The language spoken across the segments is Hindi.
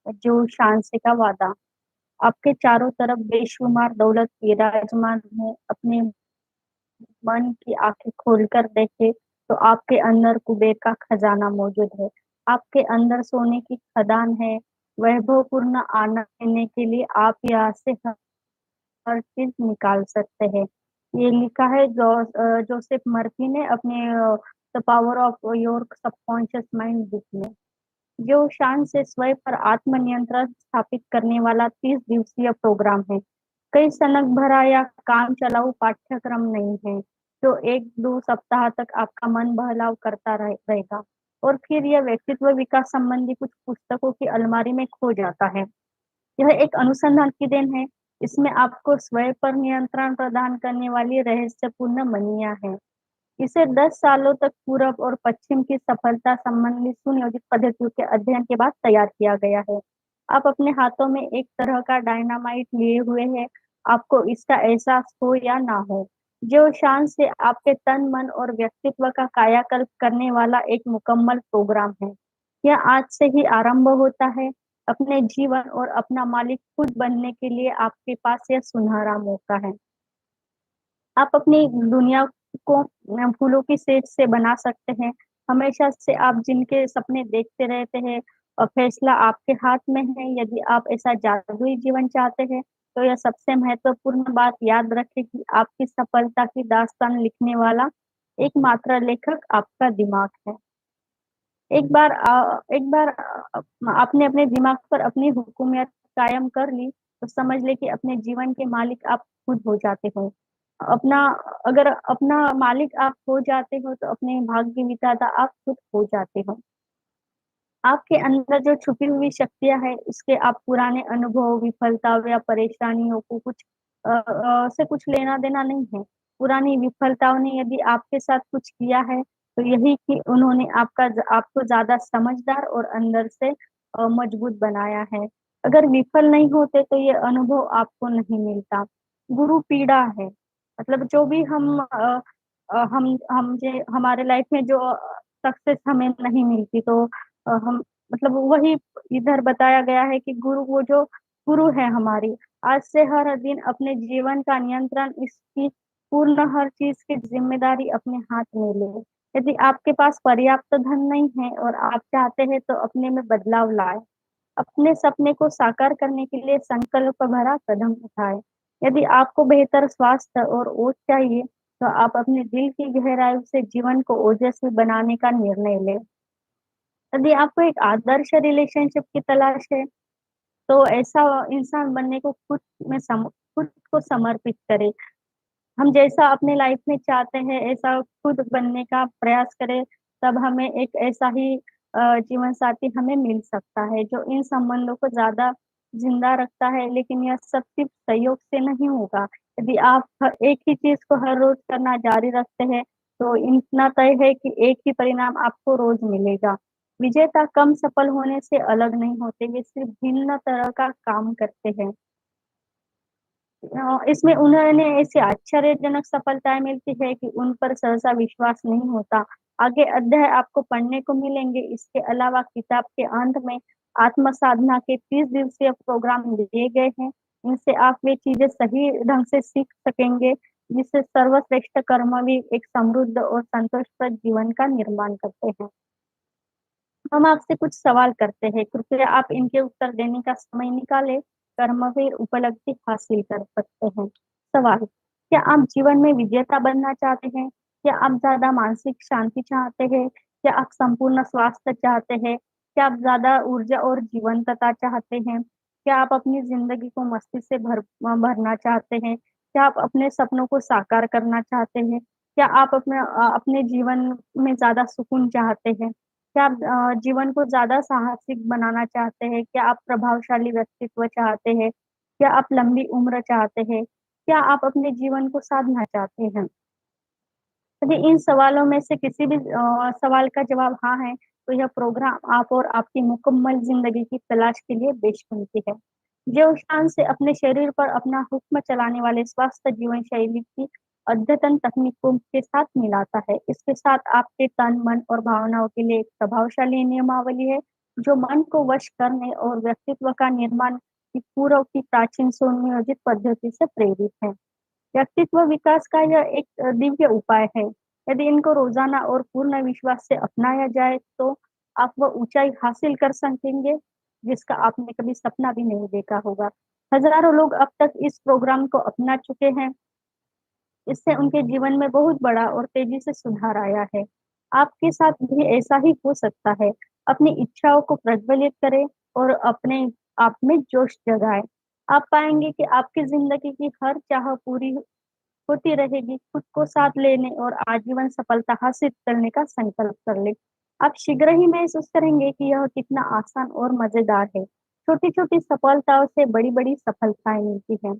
जो शान का वादा। आपके चारों तरफ बेशुमार दौलत विराजमान है। अपने मन की आंखें खोलकर देखे तो आपके अंदर कुबेर का खजाना मौजूद है। आपके अंदर सोने की खदान है। वैभवपूर्ण आनंद लेने के लिए आप यहाँ से हर चीज निकाल सकते हैं। ये लिखा है जोसेफ मर्फी ने अपने the power of your subconscious mind book में। जो शान से स्वयं पर आत्मनियंत्रण स्थापित करने वाला 30 दिवसीय प्रोग्राम है। कई सनक भरा या काम चलाऊ पाठ्यक्रम नहीं है जो 1-2 सप्ताह तक आपका मन बहलाव करता रहेगा और फिर यह व्यक्तित्व विकास संबंधी कुछ पुस्तकों की अलमारी में खो जाता है। यह एक अनुसंधान की देन है। इसमें आपको स्वयं पर नियंत्रण प्रदान करने वाली रहस्यपूर्ण मनिया है। इसे 10 सालों तक पूरब और पश्चिम की सफलता संबंधी सुनियोजित पद्धतियों के अध्ययन के बाद तैयार किया गया है। आप अपने हाथों में एक तरह का डायनामाइट लिए हुए हैं, आपको इसका एहसास हो या ना हो। जो शान से आपके तन मन और व्यक्तित्व का कायाकल्प करने वाला एक मुकम्मल प्रोग्राम है। यह आज से ही आरंभ होता है। अपने जीवन और अपना मालिक खुद बनने के लिए आपके पास यह सुनहरा मौका है। आप अपनी दुनिया को फूलों की सेज से बना सकते हैं। हमेशा से आप जिनके सपने देखते रहते हैं और फैसला आपके हाथ में है। यदि आप ऐसा जादुई जीवन चाहते हैं तो यह सबसे महत्वपूर्ण बात याद रखें कि आपकी सफलता की दास्तान लिखने वाला एकमात्र लेखक आपका दिमाग है। आपने अपने दिमाग पर अपनी हुकूमियत कायम कर ली तो समझ ले कि अपने जीवन के मालिक आप खुद हो जाते हो। अपना अगर अपना मालिक आप हो जाते हो तो अपने भाग्य विधाता आप खुद हो जाते हो। आपके अंदर जो छुपी हुई शक्तियां है उसके आप पुराने अनुभव विफलता या परेशानियों को से कुछ लेना देना नहीं है। पुरानी विफलताओं ने यदि आपके साथ कुछ किया है तो यही कि उन्होंने आपको ज्यादा समझदार और अंदर से मजबूत बनाया है। अगर विफल नहीं होते तो ये अनुभव आपको नहीं मिलता। गुरु पीड़ा है। मतलब जो भी हम जे हमारे लाइफ में जो सक्सेस हमें नहीं मिलती तो हम मतलब वही इधर बताया गया है कि गुरु वो जो गुरु है हमारी। आज से हर दिन अपने जीवन का नियंत्रण इसकी पूर्ण हर चीज की जिम्मेदारी अपने हाथ में ले। यदि आपके पास पर्याप्त धन नहीं है और आप चाहते हैं तो अपने में बदलाव लाए। अपने सपने को साकार करने के लिए संकल्प भरा कदम उठाए। यदि आपको बेहतर स्वास्थ्य और ओज चाहिए तो आप अपने दिल की गहराई से जीवन को ओजस्वी बनाने का निर्णय लें। यदि आपको एक आदर्श रिलेशनशिप की तलाश है तो ऐसा इंसान बनने को खुद को समर्पित करें। हम जैसा अपने लाइफ में चाहते हैं ऐसा खुद बनने का प्रयास करें। तब हमें एक ऐसा ही जीवन साथी हमें मिल सकता है जो इन संबंधों को ज्यादा जिंदा रखता है। लेकिन यह सब सिर्फ सहयोग से नहीं होगा। यदि आप एक ही चीज को हर रोज करना जारी रखते हैं तो इतना तय है कि एक ही परिणाम आपको रोज मिलेगा। विजेता कम सफल होने से अलग नहीं होते, वे सिर्फ भिन्न तरह का काम करते हैं। इसमें उन्हें ऐसी आश्चर्यजनक सफलताएं मिलती है कि उन पर सहसा विश्वास नहीं होता। आगे अध्याय आपको पढ़ने को मिलेंगे। इसके अलावा किताब के अंत में आत्म साधना के 30 दिवसीय प्रोग्राम दिए गए हैं। इनसे आप वे चीजें सही ढंग से सीख सकेंगे जिससे सर्वश्रेष्ठ कर्म भी एक समृद्ध और संतोषप्रद जीवन का निर्माण करते हैं। हम आपसे कुछ सवाल करते हैं, कृपया आप इनके उत्तर देने का समय निकालें। कर्मवीर उपलब्धि हासिल कर सकते हैं। सवाल, क्या आप जीवन में विजेता बनना चाहते हैं? क्या आप ज्यादा मानसिक शांति चाहते हैं? क्या आप संपूर्ण स्वास्थ्य चाहते हैं? क्या आप ज्यादा ऊर्जा और जीवंतता चाहते हैं? क्या आप अपनी जिंदगी को मस्ती से भरना चाहते हैं? क्या आप अपने सपनों को साकार करना चाहते हैं? क्या आप अपने जीवन में ज्यादा सुकून चाहते हैं? क्या आप जीवन को ज्यादा साहसिक बनाना चाहते हैं? क्या आप प्रभावशाली व्यक्तित्व चाहते हैं? क्या आप लंबी उम्र चाहते हैं? क्या आप अपने जीवन को साधना चाहते हैं? यदि इन सवालों में से किसी भी सवाल का जवाब हाँ है तो यह प्रोग्राम आप और आपकी मुकम्मल जिंदगी की तलाश के लिए बेशकीमती है। जो शान से अपने शरीर पर अपना हुक्म चलाने वाले स्वास्थ्य जीवन शैली की अद्यतन तकनीकों के साथ मिलाता है। इसके साथ आपके तन मन और भावनाओं के लिए एक प्रभावशाली नियमावली है जो मन को वश करने और व्यक्तित्व का निर्माण की पूर्व की प्राचीन सुनियोजित पद्धति से प्रेरित है। व्यक्तित्व विकास का यह एक दिव्य उपाय है। यदि इनको रोजाना और पूर्ण विश्वास से अपनाया जाए तो आप वह ऊंचाई हासिल कर सकेंगे जिसका आपने कभी सपना भी नहीं देखा होगा। हजारों लोग अब तक इस प्रोग्राम को अपना चुके हैं। इससे उनके जीवन में बहुत बड़ा और तेजी से सुधार आया है। आपके साथ भी ऐसा ही हो सकता है। अपनी इच्छाओं को प्रज्वलित करें और अपने आप में जोश जगाएं। आप पाएंगे कि आपकी जिंदगी की हर चाह पूरी होती रहेगी। खुद को साथ लेने और आजीवन सफलता हासिल करने का संकल्प कर ले। आप शीघ्र ही महसूस करेंगे कि यह कितना आसान और मजेदार है। छोटी छोटी सफलताओं से बड़ी बड़ी सफलताएं मिलती हैं।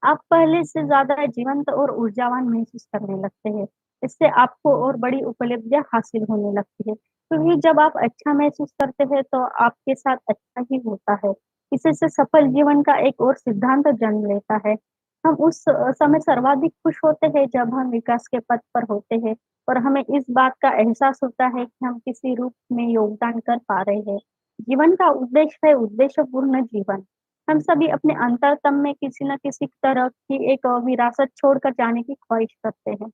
आप पहले से ज्यादा जीवंत और ऊर्जावान महसूस करने लगते हैं। इससे आपको और बड़ी उपलब्धियां हासिल होने लगती है, क्योंकि जब आप अच्छा महसूस करते हैं तो आपके साथ अच्छा ही होता है। इसी से सफल जीवन का एक और सिद्धांत जन्म लेता है। हम उस समय सर्वाधिक खुश होते हैं जब हम विकास के पथ पर होते हैं और हमें इस बात का एहसास होता है कि हम किसी रूप में योगदान कर पा रहे हैं। जीवन का उद्देश्य है उद्देश्यपूर्ण जीवन। हम सभी अपने अंतरतम में किसी न किसी तरह की एक विरासत छोड़कर जाने की ख्वाहिश करते हैं।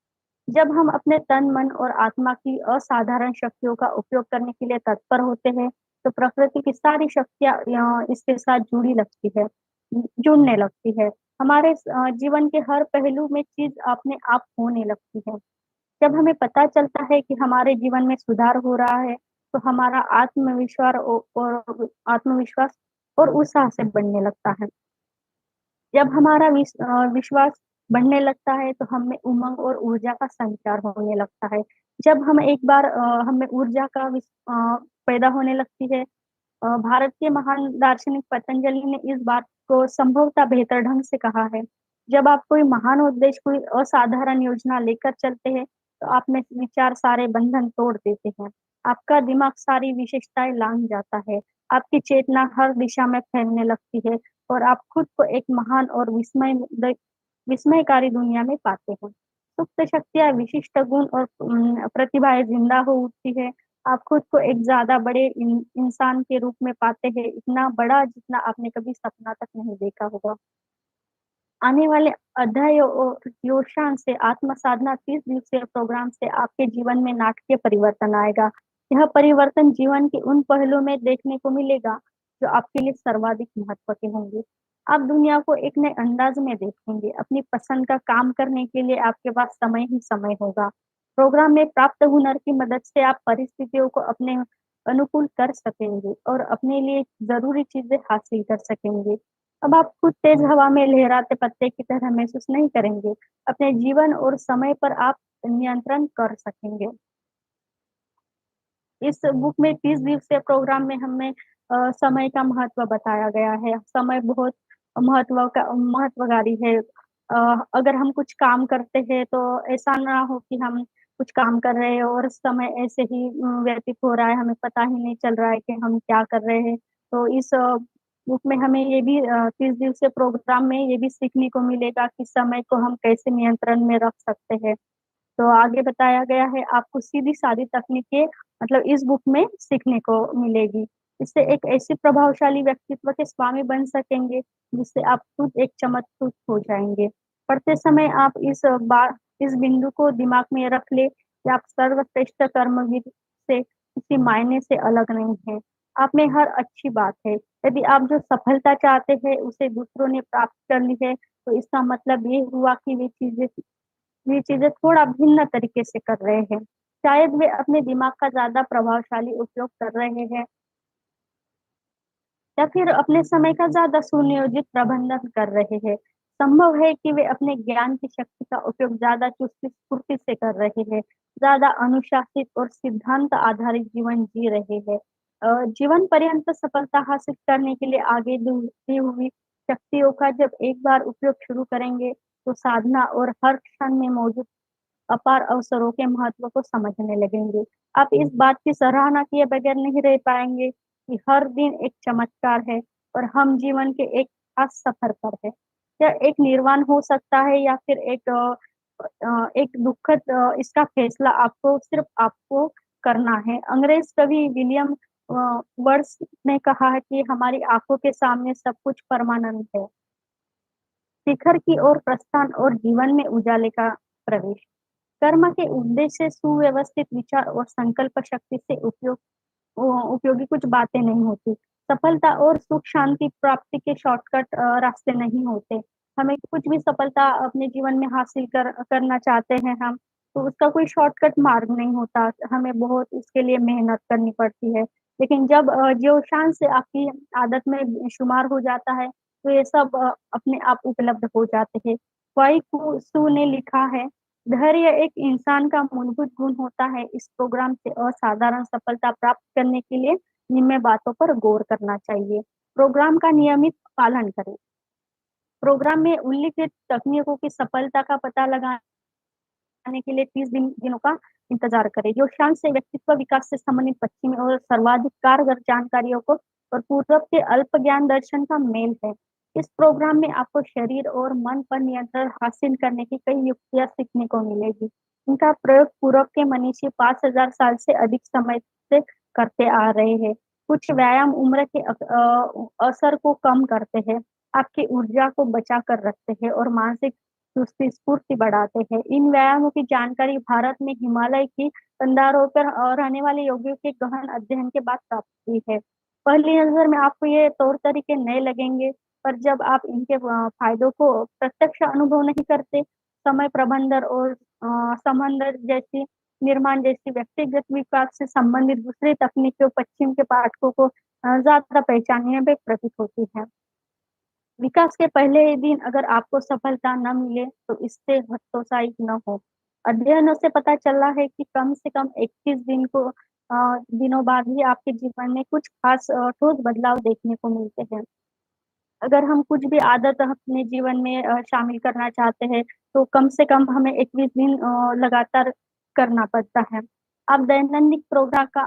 जब हम अपने तन मन और आत्मा की असाधारण शक्तियों का उपयोग करने के लिए तत्पर होते हैं तो प्रकृति की सारी शक्तियां इसके साथ जुड़ने लगती है। हमारे जीवन के हर पहलू में चीज अपने आप होने लगती है। जब हमें पता चलता है कि हमारे जीवन में सुधार हो रहा है तो हमारा आत्मविश्वास और उत्साह से बढ़ने लगता है। जब हमारा विश्वास बढ़ने लगता है तो हमें उमंग और ऊर्जा का संचार होने लगता है। जब हम एक बार हमें ऊर्जा का पैदा होने लगती है। भारत के महान दार्शनिक पतंजलि ने इस बात को संभवतः बेहतर ढंग से कहा है। जब आप कोई महान उद्देश्य कोई असाधारण योजना लेकर चलते हैं तो आप में विचार सारे बंधन तोड़ देते हैं। आपका दिमाग सारी विशेषताएं लांग जाता है। आपकी चेतना हर दिशा में फैलने लगती है और आप खुद को एक महान और विस्मयकारी दुनिया में पाते हैं। सुप्त शक्तियां, विशिष्ट गुण और प्रतिभाएं जिंदा हो उठती है। आप खुद को एक ज्यादा बड़े इंसान के रूप में पाते हैं, इतना बड़ा जितना आपने कभी सपना तक नहीं देखा होगा। आने वाले अध्यायों और योशान से आत्म साधना 30 दिवसीय प्रोग्राम से आपके जीवन में नाटकीय परिवर्तन आएगा। यह परिवर्तन जीवन के उन पहलुओं में देखने को मिलेगा जो आपके लिए सर्वाधिक महत्व के होंगे। आप दुनिया को एक नए अंदाज में देखेंगे। अपनी पसंद का काम करने के लिए आपके पास समय ही समय होगा। प्रोग्राम में प्राप्त हुनर की मदद से आप परिस्थितियों को अपने अनुकूल कर सकेंगे और अपने लिए जरूरी चीजें हासिल कर सकेंगे। अब आप खुद तेज हवा में लहराते पत्ते की तरह महसूस नहीं करेंगे। अपने जीवन और समय पर आप नियंत्रण कर सकेंगे। इस बुक में 30 दिवसीय प्रोग्राम में हमें समय का महत्व बताया गया है। समय बहुत महत्वकारी है। अगर हम कुछ काम करते हैं तो ऐसा ना हो कि हम कुछ काम कर रहे हैं और समय ऐसे ही व्यतीत हो रहा है, हमें पता ही नहीं चल रहा है कि हम क्या कर रहे हैं। तो इस बुक में हमें ये भी 30 दिवसीय प्रोग्राम में ये भी सीखने को मिलेगा कि समय को हम कैसे नियंत्रण में रख सकते हैं। तो आगे बताया गया है आपको सीधी सादी तकनीकें मतलब इस बुक में सीखने को मिलेगी। इससे एक ऐसी प्रभावशाली व्यक्तित्व के स्वामी बन सकेंगे जिससे आप खुद एक चमत्कृत हो जाएंगे। पढ़ते समय आप इस बिंदु को दिमाग में रख ले कि आप सर्वश्रेष्ठ कर्मवीर से किसी मायने से अलग नहीं है। आप में हर अच्छी बात है। यदि आप जो सफलता चाहते हैं उसे दूसरों ने प्राप्त कर ली है तो इसका मतलब ये हुआ कि वे चीजें थोड़ा भिन्न तरीके से कर रहे हैं। शायद वे अपने दिमाग का ज्यादा प्रभावशाली उपयोग कर रहे हैं या फिर अपने समय का ज्यादा सुनियोजित प्रबंधन कर रहे हैं। संभव है कि वे अपने ज्ञान की शक्ति का उपयोग ज्यादा चुस्ती फुर्ती से कर रहे हैं, ज्यादा अनुशासित और सिद्धांत आधारित जीवन जी रहे हैं। जीवन पर्यंत सफलता हासिल करने के लिए आगे दी हुई शक्तियों का जब एक बार उपयोग शुरू करेंगे तो साधना और हर क्षण में मौजूद अपार अवसरों के महत्व को समझने लगेंगे। आप इस बात की सराहना किए बगैर नहीं रह पाएंगे कि हर दिन एक चमत्कार है और हम जीवन के एक खास सफर पर है। यह एक निर्वाण हो सकता है या फिर एक दुखद इसका फैसला आपको सिर्फ आपको करना है। अंग्रेज कवि विलियम वर्ड्स ने कहा है कि हमारी आंखों के सामने सब कुछ परमानंद है। शिखर की ओर प्रस्थान और जीवन में उजाले का प्रवेश। कर्म के उद्देश्य से सुव्यवस्थित विचार और संकल्प शक्ति से उपयोगी कुछ बातें नहीं होती। सफलता और सुख शांति प्राप्ति के शॉर्टकट रास्ते नहीं होते। हमें कुछ भी सफलता अपने जीवन में हासिल करना चाहते हैं हम, तो उसका कोई शॉर्टकट मार्ग नहीं होता। हमें बहुत इसके लिए मेहनत करनी पड़ती है। लेकिन जब जो शान से आपकी आदत में शुमार हो जाता है, तो ये सब अपने आप उपलब्ध हो जाते हैं। वाई सू ने लिखा है, धैर्य एक इंसान का मूलभूत गुण होता है। इस प्रोग्राम से असाधारण सफलता प्राप्त करने के लिए निम्न बातों पर गौर करना चाहिए। प्रोग्राम का नियमित पालन करें। प्रोग्राम में उल्लिखित तकनीकों की सफलता का पता लगाने के लिए 30 दिनों का इंतजार करें। जो शांत से व्यक्तित्व विकास से संबंधित पश्चिमी और सर्वाधिक कारगर जानकारियों को और पूर्व के अल्प ज्ञान दर्शन का मेल है। इस प्रोग्राम में आपको शरीर और मन पर नियंत्रण हासिल करने की कई युक्तियां सीखने को मिलेगी। इनका प्रयोग पूर्व के मनीषी 5000 साल से अधिक समय से करते आ रहे हैं। कुछ व्यायाम उम्र के असर को कम करते हैं, आपकी ऊर्जा को बचा कर रखते हैं और मानसिक चुस्ती स्फूर्ति बढ़ाते हैं। इन व्यायामों की जानकारी भारत में हिमालय की कंधारों पर रहने वाले योगियों के गहन अध्ययन के बाद प्राप्त हुई है। पहली नजर में आपको ये तौर तरीके नए लगेंगे, पर जब आप इनके फायदों को प्रत्यक्ष अनुभव नहीं करते, समय प्रबंधन और समंदर जैसी निर्माण जैसी व्यक्तिगत विकास से संबंधित दूसरी तकनीकों पश्चिम के पाठकों को ज्यादा पहचानने में प्रतीत होती है। विकास के पहले ही दिन अगर आपको सफलता न मिले, तो इससे हतोत्साहित न हो। अध्ययनों से पता चला है कि कम से कम 21 दिनों बाद ही आपके जीवन में कुछ खास ठोस बदलाव देखने को मिलते हैं। अगर हम कुछ भी आदत अपने जीवन में शामिल करना चाहते हैं, तो कम से कम हमें 21 दिन लगातार करना पड़ता है। आप दैनिक प्रोग्राम का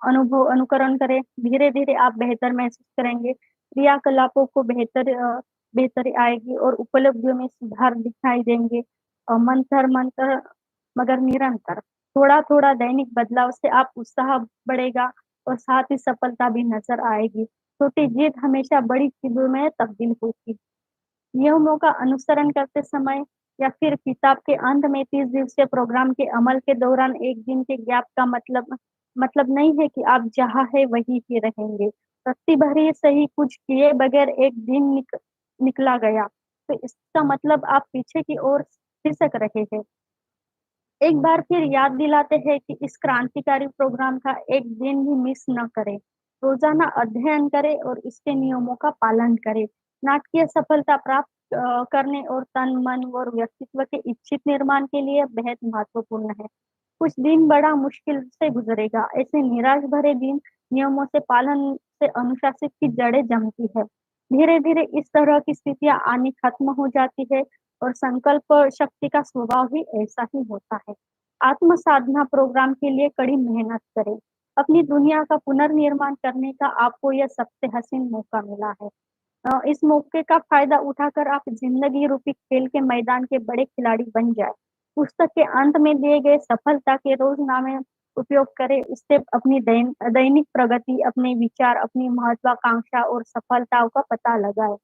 अनुभव अनुकरण करें, धीरे धीरे आप बेहतर महसूस करेंगे। क्रियाकलापों को बेहतरी आएगी और उपलब्धियों में सुधार दिखाई देंगे। मंथर मंथर मगर निरंतर, थोड़ा थोड़ा दैनिक बदलाव से आप उत्साह बढ़ेगा और साथ ही सफलता भी नजर आएगी। छोटी जीत हमेशा बड़ी चीजों में तब्दील होती। नियमों का अनुसरण करते समय या फिर किताब के अंत में 30 दिवसीय प्रोग्राम के अमल के दौरान एक दिन के गैप का मतलब नहीं है कि आप जहाँ है वहीं ही रहेंगे। रत्ती भरी सही कुछ किए बगैर एक दिन निकला गया, तो इसका मतलब आप पीछे की ओर खिसक रहे हैं। एक बार फिर याद दिलाते हैं कि इस क्रांतिकारी प्रोग्राम का एक दिन भी मिस न करें। रोजाना अध्ययन करें और इसके नियमों का पालन करें। नाटकीय सफलता प्राप्त करने और तन मन और व्यक्तित्व के इच्छित निर्माण के लिए बेहद महत्वपूर्ण है। कुछ दिन बड़ा मुश्किल से गुजरेगा। ऐसे निराश भरे दिन नियमों से पालन से अनुशासित की जड़ें जमती है। धीरे धीरे इस तरह की स्थितियां आनी खत्म हो जाती है और संकल्प शक्ति का स्वभाव ही ऐसा ही होता है। आत्म साधना प्रोग्राम के लिए कड़ी मेहनत करें। अपनी दुनिया का पुनर्निर्माण करने का आपको यह सबसे हसीन मौका मिला है। इस मौके का फायदा उठाकर आप जिंदगी रूपी खेल के मैदान के बड़े खिलाड़ी बन जाए। पुस्तक के अंत में दिए गए सफलता के रोजनामे उपयोग करें। इससे अपनी दैनिक प्रगति, अपने विचार, अपनी महत्वाकांक्षा और सफलताओं का पता लगाए।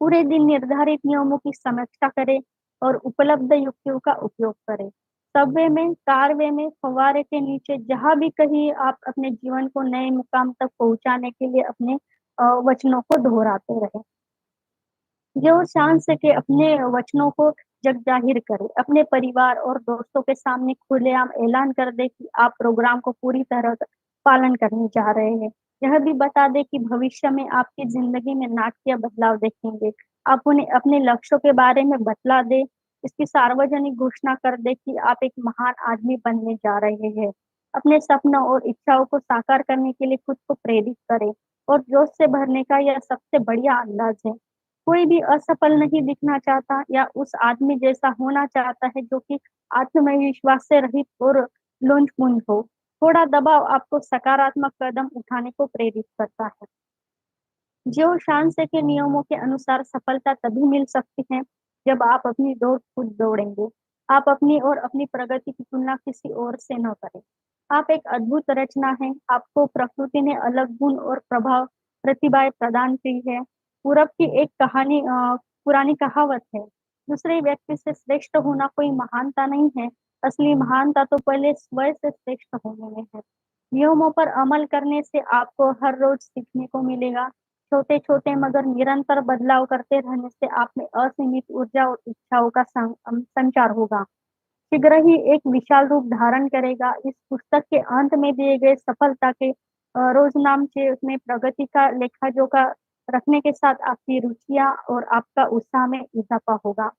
पूरे दिन निर्धारित नियमों की समीक्षा करें और उपलब्ध युक्तियों का उपयोग करें। सबवे में, कारवे में, फव्वारे के नीचे, जहां भी कहीं आप अपने जीवन को नए मुकाम तक पहुंचाने के लिए अपने वचनों को दोहराते रहें। जो शान से के अपने वचनों को जग जाहिर करे, अपने परिवार और दोस्तों के सामने खुलेआम ऐलान कर दे कि आप प्रोग्राम को पूरी तरह पालन करने जा रहे हैं। यह भी बता दे कि भविष्य में आपकी जिंदगी में नाटकीय बदलाव देखेंगे। आप उन्हें अपने लक्ष्यों के बारे में बतला दे, इसकी सार्वजनिक घोषणा कर दे कि आप एक महान आदमी बनने जा रहे हैं। अपने सपनों और इच्छाओं को साकार करने के लिए खुद को प्रेरित करें और जोश से भरने का यह सबसे बढ़िया अंदाज है। कोई भी असफल नहीं दिखना चाहता या उस आदमी जैसा होना चाहता है जो कि आत्मविश्वास से रहित और लुंज-पुंज हो। थोड़ा दबाव आपको सकारात्मक कदम उठाने को प्रेरित करता है। ज्यो शान के नियमों के अनुसार सफलता तभी मिल सकती है जब आप अपनी दौड़ खुद दौड़ेंगे। आप अपनी और अपनी प्रगति की तुलना किसी और से न करें। आप एक अद्भुत रचना हैं। आपको प्रकृति ने अलग गुण और प्रभाव प्रतिभाएं प्रदान की है। पूरब की एक पुरानी कहावत है, दूसरे व्यक्ति से श्रेष्ठ होना कोई महानता नहीं है, असली महानता तो पहले स्वयं से श्रेष्ठ होने में है। नियमों पर अमल करने से आपको हर रोज सीखने को मिलेगा। छोटे छोटे मगर निरंतर बदलाव करते रहने से आप में असीमित ऊर्जा और इच्छाओं का संचार होगा। शीघ्र ही एक विशाल रूप धारण करेगा। इस पुस्तक के अंत में दिए गए सफलता के रोजनामचे में प्रगति का लेखा-जोखा रखने के साथ आपकी रुचियाँ और आपका उत्साह में इज़ाफ़ा होगा।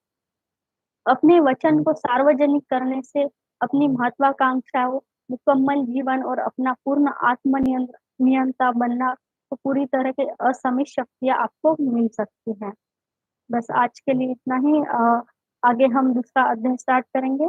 अपने वचन को सार्वजनिक करने से अपनी महत्वाकांक्षाओं, मुकम्मल जीवन और अपना पूर्ण नियंता बनना तो पूरी तरह के असीमित शक्तियाँ आपको मिल सकती हैं। बस आज के लिए इतना ही। आगे हम दूसरा अध्याय स्टार्ट करेंगे।